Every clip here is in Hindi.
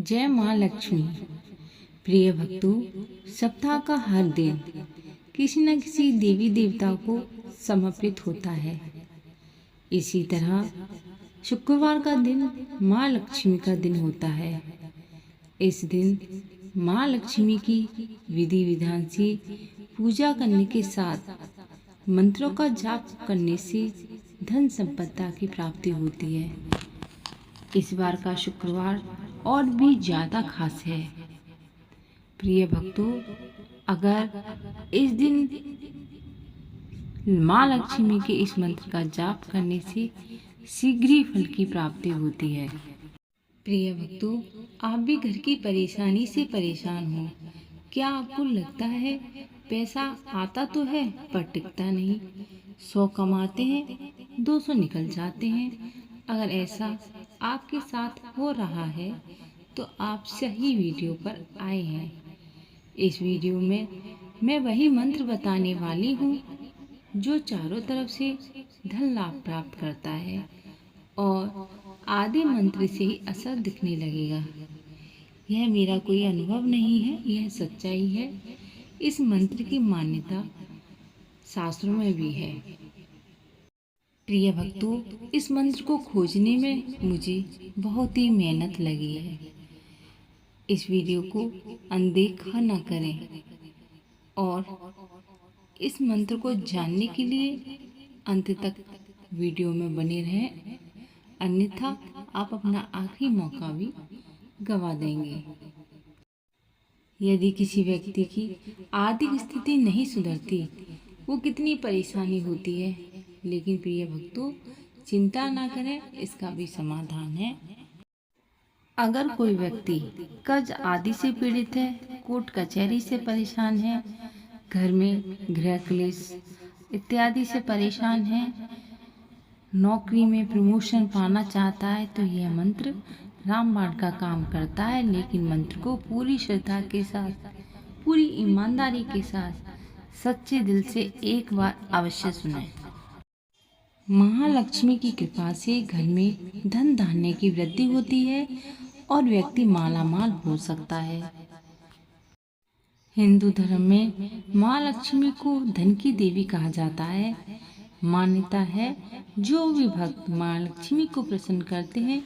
जय माँ लक्ष्मी। प्रिय भक्तों, सप्ताह का हर दिन किसी न किसी देवी देवता को समर्पित होता है। इसी तरह शुक्रवार का दिन माँ लक्ष्मी का दिन होता है। इस दिन माँ लक्ष्मी की विधि विधान से पूजा करने के साथ मंत्रों का जाप करने से धन संपदा की प्राप्ति होती है। इस बार का शुक्रवार और भी ज़्यादा खास है। प्रिय भक्तों, अगर इस दिन माँ लक्ष्मी के इस मंत्र का जाप करने से शीघ्र ही फल की प्राप्ति होती है। प्रिय भक्तों, आप भी घर की परेशानी से परेशान हो। क्या आपको लगता है पैसा आता तो है पर टिकता नहीं? 100 कमाते हैं, 200 निकल जाते हैं। अगर ऐसा आपके साथ हो रहा है तो आप सही वीडियो पर आए हैं। इस वीडियो में मैं वही मंत्र बताने वाली हूँ जो चारों तरफ से धन लाभ प्राप्त करता है और आधे मंत्र से ही असर दिखने लगेगा। यह मेरा कोई अनुभव नहीं है, यह सच्चाई है। इस मंत्र की मान्यता शास्त्रों में भी है। प्रिय भक्तों, इस मंत्र को खोजने में मुझे बहुत ही मेहनत लगी है। इस वीडियो को अनदेखा न करें और इस मंत्र को जानने के लिए अंत तक वीडियो में बने रहें, अन्यथा आप अपना आखिरी मौका भी गंवा देंगे। यदि किसी व्यक्ति की आर्थिक स्थिति नहीं सुधरती, वो कितनी परेशानी होती है। लेकिन प्रिय भक्तों, चिंता ना करें, इसका भी समाधान है। अगर कोई व्यक्ति कर्ज आदि से पीड़ित है, कोर्ट कचहरी से परेशान है, घर में गृह क्लेश इत्यादि से परेशान है, नौकरी में प्रमोशन पाना चाहता है, तो यह मंत्र रामबाण का काम करता है। लेकिन मंत्र को पूरी श्रद्धा के साथ, पूरी ईमानदारी के साथ, सच्चे दिल से एक बार अवश्य सुनें। महालक्ष्मी की कृपा से घर में धन धान्य की वृद्धि होती है और व्यक्ति मालामाल हो सकता है। हिंदू धर्म में माँ लक्ष्मी को धन की देवी कहा जाता है। मान्यता है, जो भी भक्त माँ लक्ष्मी को प्रसन्न करते हैं,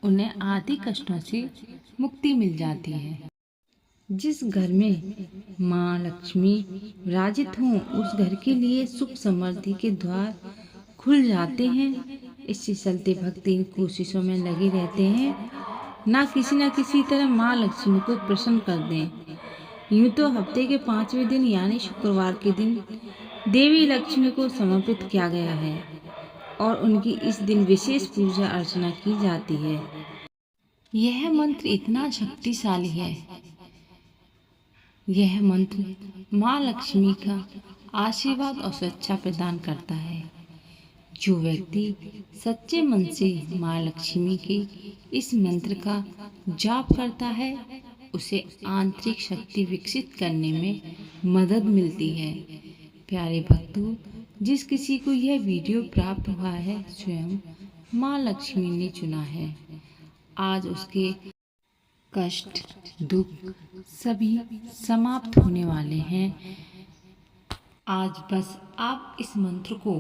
उन्हें आदि कष्टों से मुक्ति मिल जाती है। जिस घर में माँ लक्ष्मी विराजित हों, उस घर के लिए सुख समृद्धि के द्वार खुल जाते हैं। इससे चलते भक्त इन कोशिशों में लगे रहते हैं, ना किसी तरह माँ लक्ष्मी को प्रसन्न कर दें। यूँ तो हफ्ते के 5वें दिन यानी शुक्रवार के दिन देवी लक्ष्मी को समर्पित किया गया है और उनकी इस दिन विशेष पूजा अर्चना की जाती है। यह मंत्र इतना शक्तिशाली है। यह मंत्र माँ लक्ष्मी का आशीर्वाद और सुरक्षा प्रदान करता है। जो व्यक्ति सच्चे मन से माँ लक्ष्मी के इस मंत्र का जाप करता है, उसे आंतरिक शक्ति विकसित करने में मदद मिलती है। प्यारे भक्तों, जिस किसी को यह वीडियो प्राप्त हुआ है, स्वयं माँ लक्ष्मी ने चुना है। आज उसके कष्ट, दुख सभी समाप्त होने वाले हैं। आज बस आप इस मंत्र को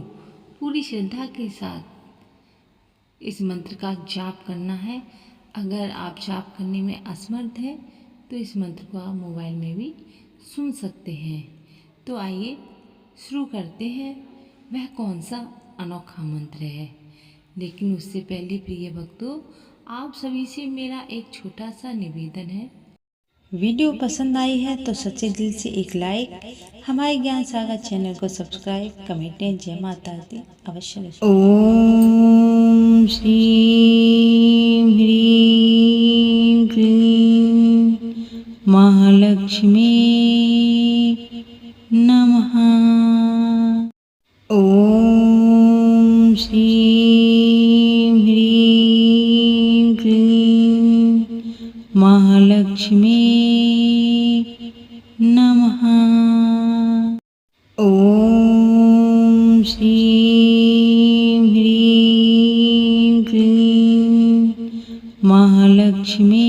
पूरी श्रद्धा के साथ इस मंत्र का जाप करना है। अगर आप जाप करने में असमर्थ हैं तो इस मंत्र को आप मोबाइल में भी सुन सकते हैं। तो आइए शुरू करते हैं। वह कौन सा अनोखा मंत्र है। लेकिन उससे पहले प्रिय भक्तों, आप सभी से मेरा एक छोटा सा निवेदन है। वीडियो पसंद आई है तो सच्चे दिल से एक लाइक, हमारे ज्ञान सागर चैनल को सब्सक्राइब, कमेंटें जय माता दी अवश्य लिखें। ओम श्रीं ह्रीं क्लीं महालक्ष्मी नमः। ओम श्रीं ह्रीं क्लीं महालक्ष्मी नमः। ओम श्रीं ह्रीं क्लीं महालक्ष्मी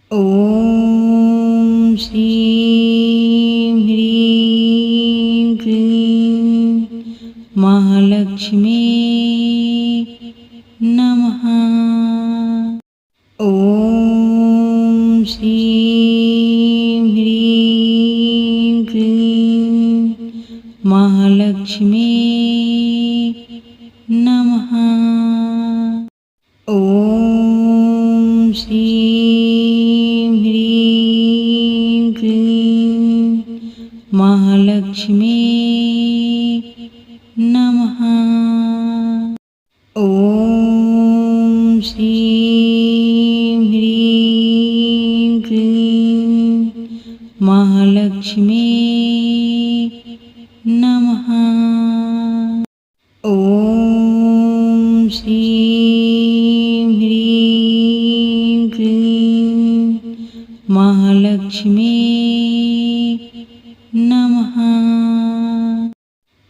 श्रीं ह्रीं क्लीं महालक्ष्मी नमः। ॐ श्रीं ह्रीं क्लीं महालक्ष्मी नमः। ॐ श्रीं ह्रीं क्लीं महालक्ष्मी नमः। ॐ श्रीं ह्रीं क्लीं महालक्ष्मी नमः। ॐ श्रीं ह्रीं क्लीं महालक्ष्मी नमः।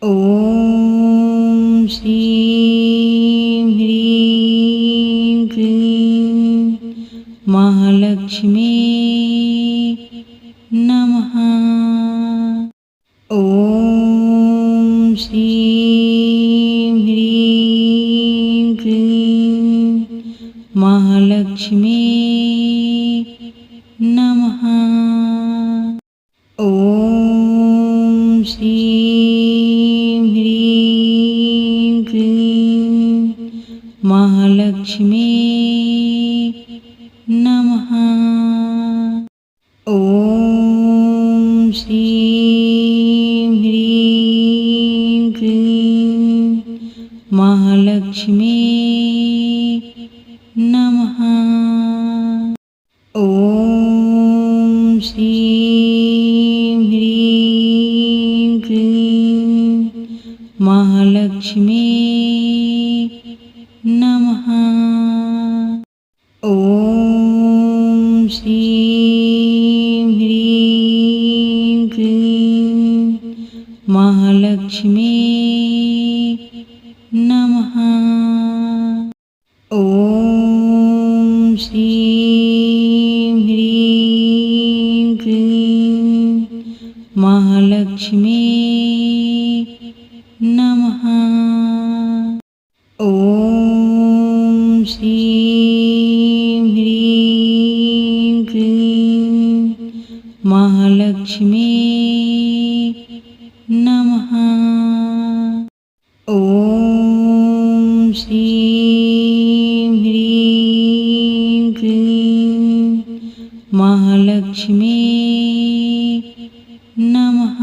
ॐ श्रीं ह्रीं क्लीं महालक्ष्मी नमः। ॐ श्रीं ह्रीं क्लीं महालक्ष्मी नमः। ॐ श्रीं ह्रीं क्लीं महालक्ष्मी नमः। ॐ श्रीं ह्रीं क्लीं महालक्ष्मी नमः। ॐ श्रीं ह्रीं क्लीं महालक्ष्मी नमः। ॐ श्रीं ह्रीं क्लीं महालक्ष्मी नमः। ॐ श्रीं ह्रीं क्लीं महालक्ष्मी नमः। ॐ श्रीं ह्रीं क्लीं महालक्ष्मी नमः। ॐ श्रीं ह्रीं क्लीं महालक्ष्मी नमः।